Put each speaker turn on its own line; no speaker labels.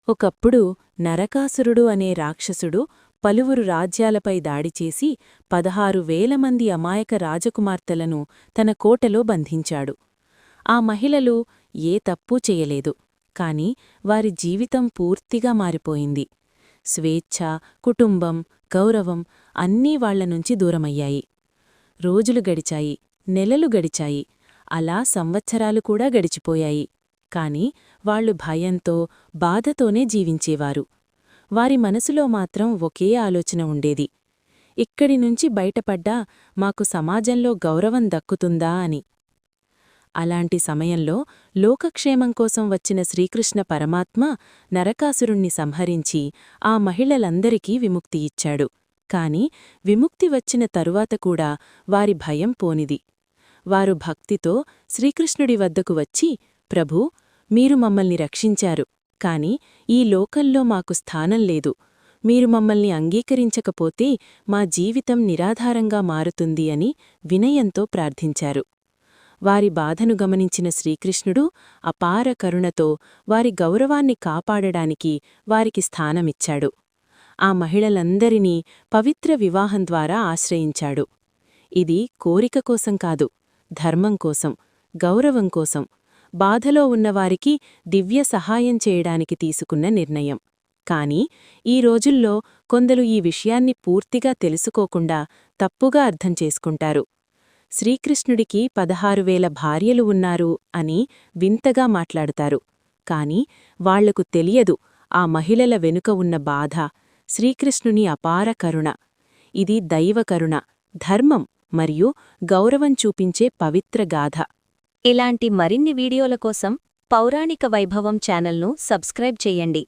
ఒకప్పుడు నరకాసురుడు అనే రాక్షసుడు పలువురు రాజ్యాలపై దాడిచేసి 16,000 మంది అమాయక రాజకుమార్తెలను తన కోటలో బంధించాడు. ఆ మహిళలు ఏ తప్పూ చేయలేదు, కాని వారి జీవితం పూర్తిగా మారిపోయింది. స్వేచ్ఛ, కుటుంబం, గౌరవం అన్నీ వాళ్లనుంచి దూరమయ్యాయి. రోజులు గడిచాయి, నెలలు గడిచాయి, అలా సంవత్సరాలు కూడా గడిచిపోయాయి. కాని వాళ్లు భయంతో, బాధతోనే జీవించేవారు. వారి మనసులో మాత్రం ఒకే ఆలోచన ఉండేది: ఇక్కడినుంచి బయటపడ్డా మాకు సమాజంలో గౌరవం దక్కుతుందా అని. అలాంటి సమయంలో లోకక్షేమం కోసం వచ్చిన శ్రీకృష్ణ పరమాత్మ నరకాసురుణ్ణి సంహరించి ఆ మహిళలందరికీ విముక్తి ఇచ్చాడు. కాని విముక్తి వచ్చిన తరువాత కూడా వారి భయం పోనిది. వారు భక్తితో శ్రీకృష్ణుడి వద్దకు వచ్చి, ప్రభూ, మీరు మమ్మల్ని రక్షించారు, కాని ఈ లోకంలో మాకు స్థానం లేదు. మీరు మమ్మల్ని అంగీకరించకపోతే మా జీవితం నిరాధారంగా మారుతుంది అని వినయంతో ప్రార్థించారు. వారి బాధను గమనించిన శ్రీకృష్ణుడు అపార కరుణతో వారి గౌరవాన్ని కాపాడడానికి వారికి స్థానమిచ్చాడు. ఆ మహిళలందరినీ పవిత్ర వివాహం ద్వారా ఆశ్రయించాడు. ఇది కోరిక కోసం కాదు, ధర్మం కోసం, గౌరవం కోసం, బాధలో ఉన్నవారికి దివ్య సహాయం చేయడానికి తీసుకున్న నిర్ణయం. కాని ఈ రోజుల్లో కొందరు ఈ విషయాన్ని పూర్తిగా తెలుసుకోకుండా తప్పుగా అర్థం చేసుకుంటారు. శ్రీకృష్ణుడికి 16,000 భార్యలు ఉన్నారు అని వింతగా మాట్లాడుతారు. కాని వాళ్లకు తెలియదు ఆ మహిళల వెనుక ఉన్న బాధ, శ్రీకృష్ణుని అపార కరుణ. ఇది దైవకరుణ, ధర్మం మరియు గౌరవం చూపించే పవిత్ర గాథ.
ఇలాంటి మరిన్ని వీడియోల కోసం పౌరాణిక వైభవం ఛానల్ను సబ్స్క్రైబ్ చేయండి.